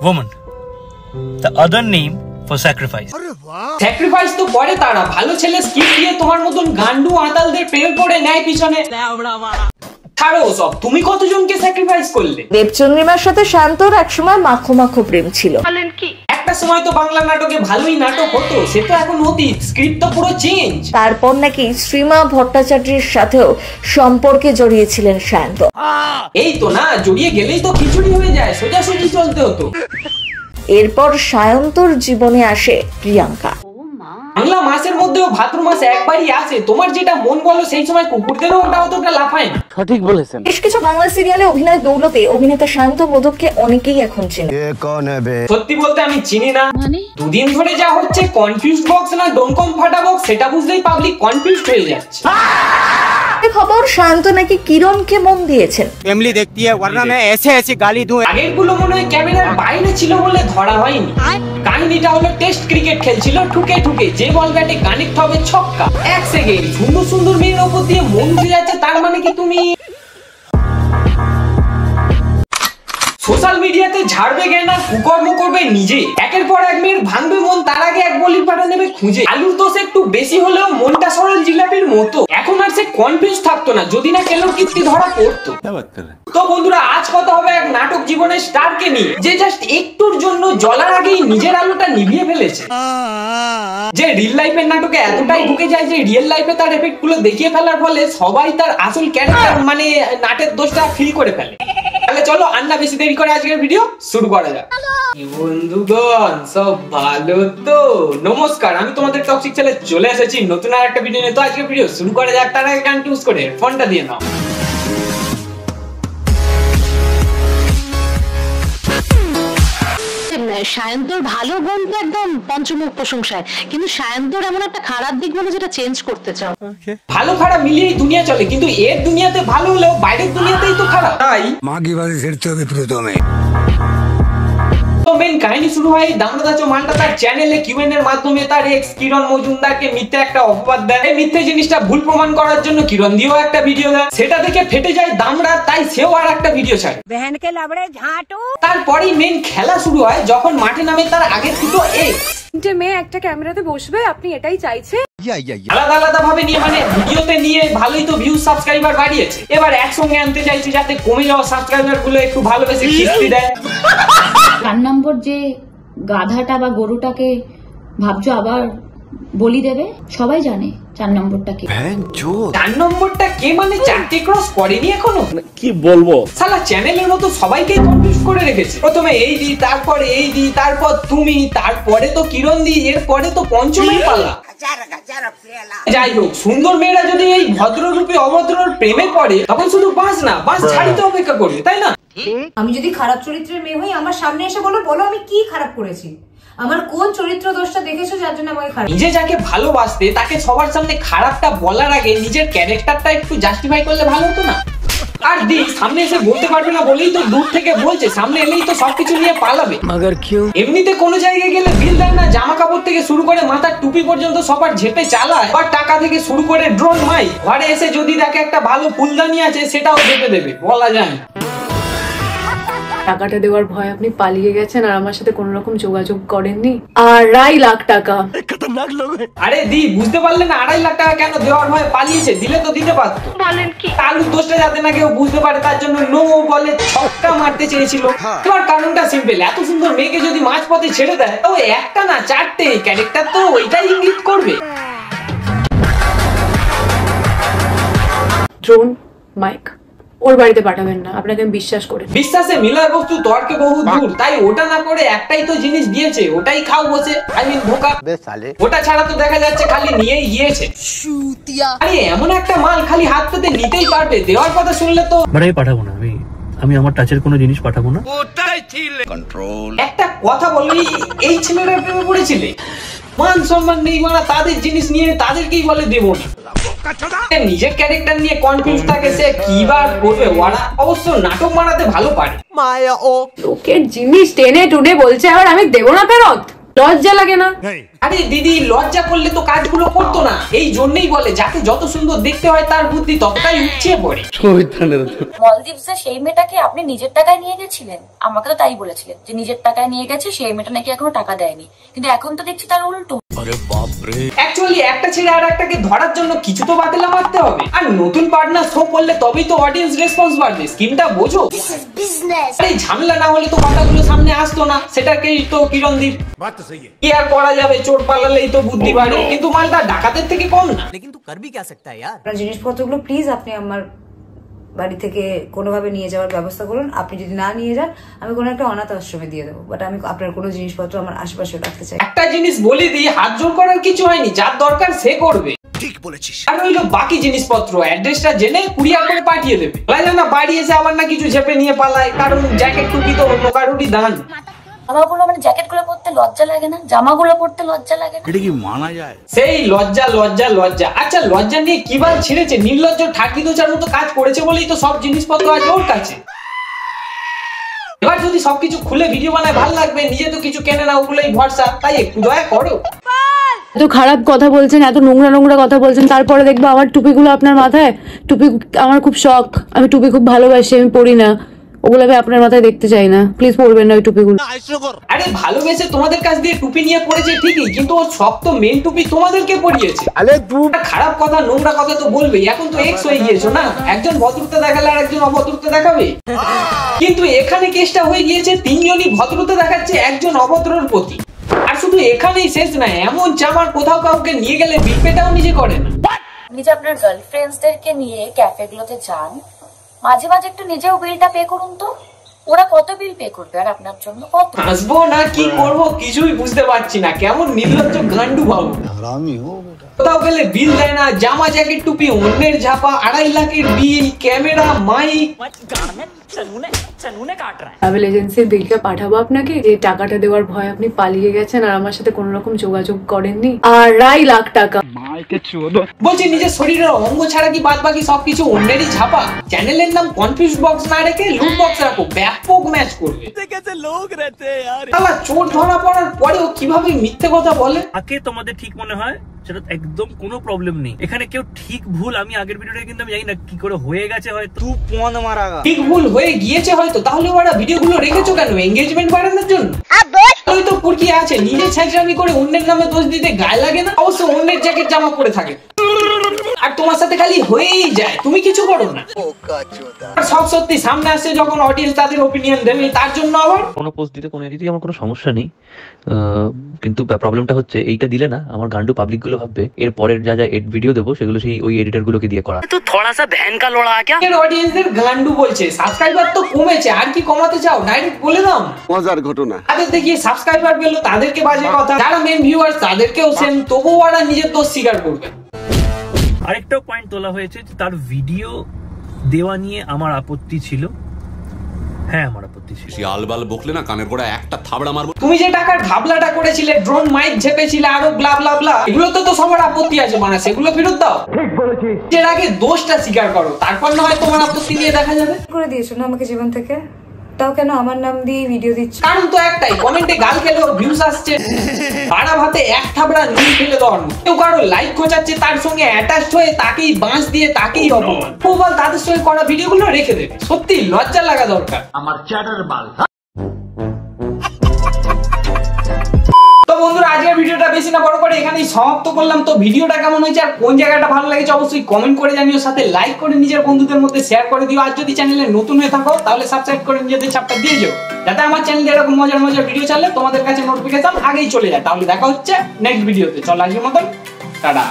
woman, the other name for sacrifice. Sacrifice তো করে তারা, ভালো ছেলে স্কিপ দিয়ে তোমার মতন গান্ডু আতালদের প্রেমে পড়ে নেয় পিছনে। ছাড়ো সব, তুমি কতজনকে স্যাক্রিফাইস করলে? দেবচন্দ্রিমার সাথে শান্তর একসময় মাখো মাখো প্রেম ছিল। বলেন কি? একটা সময় তো বাংলা নাটকে ভালোই নাটক হতো, সে তো এখন অতীত, স্ক্রিপ্ট তো পুরো চেঞ্জ। তারপর নাকি শ্রীমা ভট্টাচার্যের সাথেও সম্পর্কে জড়িয়েছিলেন শান্ত। এই তো না, জড়িয়ে গেলেই তো খিচুড়ি হয়ে যায়, সোজাসুজি চলতে হতো। এরপর সায়ন্তর জীবনে আসে প্রিয়াঙ্কা। বাংলা মাসের মধ্যেও ভাদ্র মাসে একবারই আসে, তোমার যেটা মন বলো সেই সময় কুকুরদেরও ওটা অতটা লাফায় না। সঠিক বলেছেন। বেশ কিছু বাংলা সিরিয়ালে অভিনয় দৌলতে অভিনেতা সায়ন্ত মোদককে অনেকেই এখন চেনে। সত্যি বলতে আমি চিনি না, দুদিন ধরে যা হচ্ছে কনফিউজ বক্স না ডোনকম ফাটা বক্স সেটা বুঝলেই পাবলিক কনফিউজড হয়ে যাচ্ছে। খবর শান্ত নাকি কিরণকে মন দিয়েছেন। ফ্যামিলি দেখতি है वरना मैं ऐसे ऐसे गाली दूं। আগের গুলো মনে হয় ক্যামেরার বাইরে ছিল বলে ধরা হয়নি। কাহিনীটা হলো টেস্ট ক্রিকেট খেলছিল, ঠুকে ঠুকে যে বল ব্যাটে কানেক্ট হবে ছক্কা। এক সেকেন্ড, সুন্দর সুন্দর মেয়ের ওপর দিয়ে মন উঠে যাচ্ছে, তার মানে কি তুমি সোশ্যাল মিডিয়াতে ঝাড়বে জ্ঞান আর কুকর্ম করবে নিজে, একের পর এক মেয়ের ভাঙবে মন, তার আগে এক বলির পাটা নেবে খুঁজে। আলুর দোষ একটু বেশি হলেও মনটা সরল জিলাপির মতো। এখন আর সে কনফিউজ থাকতো না, যদি না কেন কীর্তি ধরা পড়তো। তো বন্ধুরা, আজ কথা হবে এক নাটক জীবনের স্টারকে নিয়ে, যে জাস্ট একটুর জন্য জ্বলার আগেই নিজের আলোটা নিভিয়ে ফেলেছে। যে রিয়েল লাইফের নাটকে এতটাই ঢুকে যায় যে রিয়েল লাইফে তার এফেক্ট গুলো দেখিয়ে ফেলার ফলে সবাই তার আসল ক্যারেক্টার মানে নাটের দোষটা ফিল করে ফেলে। তাহলে চলো আর না বেশি দেরি করে আজকের ভিডিও শুরু করা যাক। বন্ধুগণ সব ভালো তো? নমস্কার, আমি তোমাদের টক্সিক ছেলে চলে এসেছি নতুন আর একটা ভিডিও নিয়ে। তো আজকের ভিডিও শুরু করা যাক, তার আগে গান চুজ করে ফোনটা দিয়ে নাও। সায়ন্তর ভালো গুণ তো একদম পঞ্চমুখ প্রশংসায়, কিন্তু সায়ন্তর এমন একটা খারাপ দিক বলে যেটা চেঞ্জ করতে চাও। ভালো খারাপ মিলিয়েই দুনিয়া চলে, কিন্তু এর দুনিয়াতে ভালো হলেও বাইরের দুনিয়াতেই তো খারাপ। তাই মাগি বাড়ি ফিরতে হবে প্রথমে। তো মেন কাহিনী শুরু হয় দামড়াদাচো মালটা তার চ্যানেলে কিউএন এর মাধ্যমে তার এক্স কিরণ মজুমদারকে মিথ্যে একটা অপবাদ দেয়। এই মিথ্যে জিনিসটা ভুল প্রমাণ করার জন্য কিরণ দিয়েও একটা ভিডিও দেয়, সেটা দেখে ফেটে যায় দামড়া, তাই সেও আর একটা ভিডিও ছাড়ে। বহনকে লাবড়ে ঝাঁটো। তারপরেই মেন খেলা শুরু হয় যখন মাঠে নামে তার আগের দুটো এক্স। তিনটে মেয়ে একটা ক্যামেরাতে বসবে, আপনি এটাই চাইছে? আলাদা আলাদা ভাবে নিয়ে মানে ভিডিওতে নিয়ে ভালোই তো ভিউজ সাবস্ক্রাইবার বাড়িয়েছে, এবার একসঙ্গে আনতে চাইছে যাতে কমে যাওয়া সাবস্ক্রাইবার গুলো একটু ভালোবেসে কিস্তি দেয়। 4 নম্বর যে গাধাটা বা গরুটাকে ভাবছো আবার বলি দেবে, সবাই জানে 4 নম্বরটা কি। 4 নম্বরটা কে মানে 4টে ক্রস করেনি এখনো? কি বলবো, শালা চ্যানেলের মতো সবাইকে কনফিউজ করে রেখেছে। প্রথমে এই দি, তারপর এই দি, তারপর তুমি, তারপরে তো কিরণ দি, এরপরে তো পঞ্চমের পালা। যাই হোক, সুন্দর মেয়েরা যদি এই ভদ্ররূপী অভদ্রর প্রেমে পড়ে তখন শুধু বাস না, বাস ছাড়িতে অপেক্ষা করবে, তাই না? আমি যদি খারাপ চরিত্রের মেয়ে হই, আমার সামনে এসে বলো আমি কি খারাপ করেছি, আমার কোন চরিত্র দোষটা দেখেছো যার জন্য আমাকে খারাপ। নিজে যাকে ভালোবাসতে তাকে সবার সামনে খারাপটা বলার আগে নিজের ক্যারেক্টারটা একটু জাস্টিফাই করলে ভালো হতো না? আর দি সামনে এসে বলতে পারবে না বলেই তো দূর থেকে বলছে, সামনে এলেই তো সবকিছু নিয়ে পালাবে। মগর কিউ? এমনিতে কোনো জায়গায় গেলে বিল দেন না, জামা কাপড় থেকে শুরু করে মাথার টুপি পর্যন্ত সবার ঝেপে চালায়, আর টাকা থেকে শুরু করে ড্রোন মাইক। ঘরে এসে যদি দেখে একটা ভালো ফুলদানি আছে সেটাও ঝেপে দেবে, বলা যায় না। টাকাটা দেওয়ার ভয় আপনি পালিয়ে গেছেন আর আমার সাথে কোনো রকম যোগাযোগ করেননি। 2.5 লাখ টাকা। আরে দি বুঝতে পারলে না 2.5 লাখ টাকা কেন দেওয়ার ভয় পালিয়েছে? দিলে তো দিতে পারতো। বলেন কি? আলুর দোষটা যাতে না কেউ বুঝতে পারে তার জন্য নো বলে ছক্কা মারতে চেয়েছিল। তোমার কারণটা সিম্পল, এত সুন্দর মেয়েকে যদি মাঝ পথে ছেড়ে দেয় তো একটা না 4টে ক্যারেক্টার তো ওইটাই ইঙ্গিত করবে। ড্রোন মাইক ওর বাড়িতে পাঠাবেন না, আপনাকে আমি বিশ্বাস করে। বিশ্বাসে মিলার বস্তু তর্কে বহু দূর, তাই ওটা না করে একটাই তো জিনিস দিয়েছে, ওটাই খাও বসে। আই মিন ধোকা। ওটা ছাড়া তো দেখা যাচ্ছে খালি নিয়েই গিয়েছে। আরে এমন একটা মাল খালি হাত পেতে নিতেই পারবে, দেওয়ার কথা শুনলে তো বাড়াই পাঠাবো না, আমি আমার টাচের কোনো জিনিস পাঠাবো না। একটা কথা বললি, এই ছেলেরা প্রেমে পড়েছিলে, মান সম্মান নেই মানা, তাদের জিনিস নিয়ে তাদেরকেই বলে দেবো না। নিজের ক্যারেক্টার নিয়ে কনফিউজ থাকে, সে কি বার করবে। ওরা অবশ্য নাটক মারাতে ভালো পারে। লোকের জিনিস টেনে টুনে বলছে আবার আমি দেবো না ফেরত। লজ্জা লাগে না? আরে দিদি, লজ্জা করলে তো কাজগুলো করতো না। এই জন্যই বলে যাকে যত সুন্দর দেখতে হয় তার বুদ্ধি ততটাই উপচে পড়ে। মলদ্বীপসে সেই মেয়েটাকে আপনি নিজের টাকায় নিয়ে গেছিলেন, আমাকে তো তাই বলেছিলেন যে নিজের টাকায় নিয়ে গেছে, সেই মেয়েটা নাকি এখনো টাকা দেয়নি, কিন্তু এখন তো দেখছি তার উল্টো। অ্যাকচুয়ালি একটা ছেলে আর একটাকে ধরার জন্য কিছু তো বাতিলা মারতে হবে, আর নতুন পার্টনার শো করলে তবেই তো অডিয়েন্স রেসপন্স বাড়বে। স্কিমটা বোঝো। আরে ঝামেলা না হলে তো কথাগুলো সামনে আসতো না। সেটাকেই তো কিরণদীপ কি আর করা যাবে, চোর পালালেই তো বুদ্ধি বাড়ে, কিন্তু মালটা ডাকাতের থেকে কম না। আপনার জিনিসপত্রগুলো প্লিজ আপনি আমার বাড়ি থেকে কোনোভাবে নিয়ে যাওয়ার ব্যবস্থা করুন। আপনি যদি না নিয়ে যান, আমি কোনো একটা অনাথ আশ্রমে দিয়ে দেবো, বাট আমি আপনার কোনো জিনিসপত্র আমার আশেপাশে রাখতে চাই। একটা জিনিস বলে দিই, হাত জোর করার কিছু হয়নি, যার দরকার সে করবে। ঠিক বলেছিস। আর রইলো বাকি জিনিসপত্র, অ্যাড্রেসটা জেনে কুরিয়ার করে পাঠিয়ে দেবে। বলা না বাড়ি এসে আবার না কিছু ঝেপে নিয়ে পালায়, কারণ জ্যাকেট টুপি তো অন্য কারোরই দান। জামাগুলো মানে জ্যাকেট গুলো পরতে লজ্জা লাগে না? জামাগুলো পরতে লজ্জা লাগে না? এটা কি মানা যায়? সেই লজ্জা লজ্জা লজ্জা। আচ্ছা, লজ্জা নিয়ে কি বাল ছিঁড়েছে? নির্লজ্জ ঠাকি দোচার মতো কাজ করেছে বলেই তো সব জিনিসপত্র আছে ওর কাছে। এবার যদি সবকিছু খুলে ভিডিও বানায় ভালো লাগবে, নিজে তো কিছু কেনে না, ওগুলোই ভরসা। তাই একটু দয়া করো। এত খারাপ কথা বলছেন, এত নোংরা নোংরা কথা বলছেন, তারপরে দেখবো আমার টুপিগুলো আপনার মাথায়। টুপি আমার খুব শখ, আমি টুপি খুব ভালোবাসি, আমি পরি না ওগুলো, আমি আপনার মাথায় দেখতে চাই না। প্লিজ পরবেন না ওই টুপিগুলো। আরে ভালোবেসে তোমাদের কাছ দিয়ে টুপি নিয়ে পড়েছে ঠিকই, কিন্তু ওর সব তো মেন টুপি তোমাদেরকে পরিয়েছে। খারাপ কথা নোংরা কথা তো বলবেই, এখন তো এক্স হয়ে গিয়েছো না, একজন ভদ্রতা দেখালে আর একজন অভদ্রতা দেখাবে। কিন্তু এখানে কেসটা হয়ে গিয়েছে তিনজনই ভদ্রতা দেখাচ্ছে একজন অভদ্রর প্রতি। আর শুধু এখানেই শেষ না, এমন চামার কোথাও কাউকে নিয়ে গেলে বিল পেটাও নিজে করে না। নিজে আপনার গার্লফ্রেন্ডসদেরকে নিয়ে ক্যাফেগুলোতে যান, মাঝে মাঝে একটু নিজেও বিলটা পে করুন তো। ওরা কত বিল পে করবে আর আপনার জন্য কত? হাসবো না কি করবো কিছুই বুঝতে পারছি না, কেমন নির্লজ্জ গান্ডু বাবু। কোথাও গেলে বিল দেয় না, জামা জ্যাকেট টুপি অন্যের ঝাপা, 2.5 লাখের বিল, ক্যামেরা, মাইক। ট্রাভেল এজেন্সির বিলটা পাঠাবো আপনাকে, যে টাকাটা দেওয়ার ভয় আপনি পালিয়ে গেছেন আর আমার সাথে কোনো রকম যোগাযোগ করেননি। 2.5 লাখ টাকা। বলছি নিজের শরীরের অঙ্গ ছাড়া কি বাদ বাকি সবকিছু অন্যেরই ছাপা? চ্যানেলের নাম কনফিউজ বক্স না রেখে লুট বক্স রাখো, ব্যাপক ম্যাচ করবে। শালা চোর ধরা পড়ার পরেও কিভাবে মিথ্যে কথা বলে। আগে তোমাদের ঠিক মনে হয় সেটা একদম কোনো প্রবলেম নেই। এখানে কেউ ঠিক ভুল, আমি আগের ভিডিওটা কিন্তু আমি জানি না কি করে হয়ে গেছে, হয়তো ঠিক ভুল হয়ে গিয়েছে হয়তো, তাহলে ওরা ভিডিওগুলো রেখেছো কেন? এঙ্গেজমেন্ট বাড়ানোর জন্য? ওই তো পুরকি আছে, নিজের ছাইচামি করে অন্যের নামে দোষ দিতে গায়ে লাগে না? অবশ্য অন্যের জ্যাকেট জামা পরে থাকে আর তোমার সাথে খালি হয়েই যায়, তুমি কিছু করো না। সব সত্যি সামনে আসছে যখন অডিয়েন্স তাদের ওপিনিয়ন দেবে, তার জন্য আবার কোনো পোস্ট দিতে কোনো এডিটে আমার কোনো সমস্যা নেই, কিন্তু প্রবলেমটা হচ্ছে এইটা দিলে না আমার গান্ডু পাবলিক গুলো ভাববে এর পরের যা যা ভিডিও দেবো সেগুলো সেই ওই এডিটর গুলোকে দিয়ে করা। তো থোড়া সা ভ্যান কা লোড়া क्या অডিয়েন্সদের গান্ডু বলছে, সাবস্ক্রাইবার তো কমেছে, আর কি কমাতে চাও? ডাইরেক্ট বলে দাও। মজার ঘটনা, তাদের দেখিয়ে সাবস্ক্রাইবার পেলো তাদেরকে বাজে কথা, যারা মেন ভিউয়ার্স তাদেরকেও সেম, তবুও ওরা নিজের দোষ স্বীকার করবে। আরেকটা পয়েন্ট তোলা হয়েছে যে তার ভিডিও দেওয়া নিয়ে আমার আপত্তি ছিল। হ্যাঁ, আমার আপত্তি ছিল। শিয়ালবাল বকলে না কানের গোড়া একটা থাবড়া মারবো। তুমি যে টাকার ঘাবলাটা করেছিলে, ড্রোন মাইক ঝেপেছিলে, আরো ব্লা ব্লা ব্লা, এগুলো তো সবার আপত্তি আছে, মানে সেগুলো ফেরত দাও। ঠিক বলেছিস। এর আগে দোষটা স্বীকার করো, তারপর না হয় তোমার আপত্তি নিয়ে দেখা যাবে। করে দিয়েছো না আমাকে জীবন থেকে, তাও কেন আমার নাম দিয়ে ভিডিও দিচ্ছ? কারণ তো একটাই, কমেন্টে গাল খেলে ওর ভিউজ আসছে, পাড়া ভাতে এক থাবড়া নুন ফেলে দেওয়ার মতো। কেউ কারো লাইক খোঁচাচ্ছে, তার সঙ্গে অ্যাটাচড হয়ে তাকেই বাঁশ দিয়ে তাকেই অপমান। প্রবল তাদের সঙ্গে করা ভিডিওগুলো রেখে দেবে, সত্যি লজ্জা লাগা দরকার। আমার চ্যাটার বাল। তো বন্ধুরা, আজকের ভিডিওটা বেশি না বড় করে এখানেই সমাপ্ত করলাম। তো ভিডিওটা কেমন হয়েছে আর কোন জায়গাটা ভালো লেগেছে অবশ্যই কমেন্ট করে জানিও, সাথে লাইক করে নিজের বন্ধুদের মধ্যে শেয়ার করে দিও। আর যদি চ্যানেলে নতুন হয়ে থাকো তাহলে সাবস্ক্রাইব করে নিজেদের চাপটা দিয়ে যাও, যাতে আমার চ্যানেলে এরকম মজার মজার ভিডিও চাইলে তোমাদের কাছে নোটিফিকেশন আগেই চলে যায়। তাহলে দেখা হচ্ছে নেক্সট ভিডিওতে। চল আজকের মতন টাটা।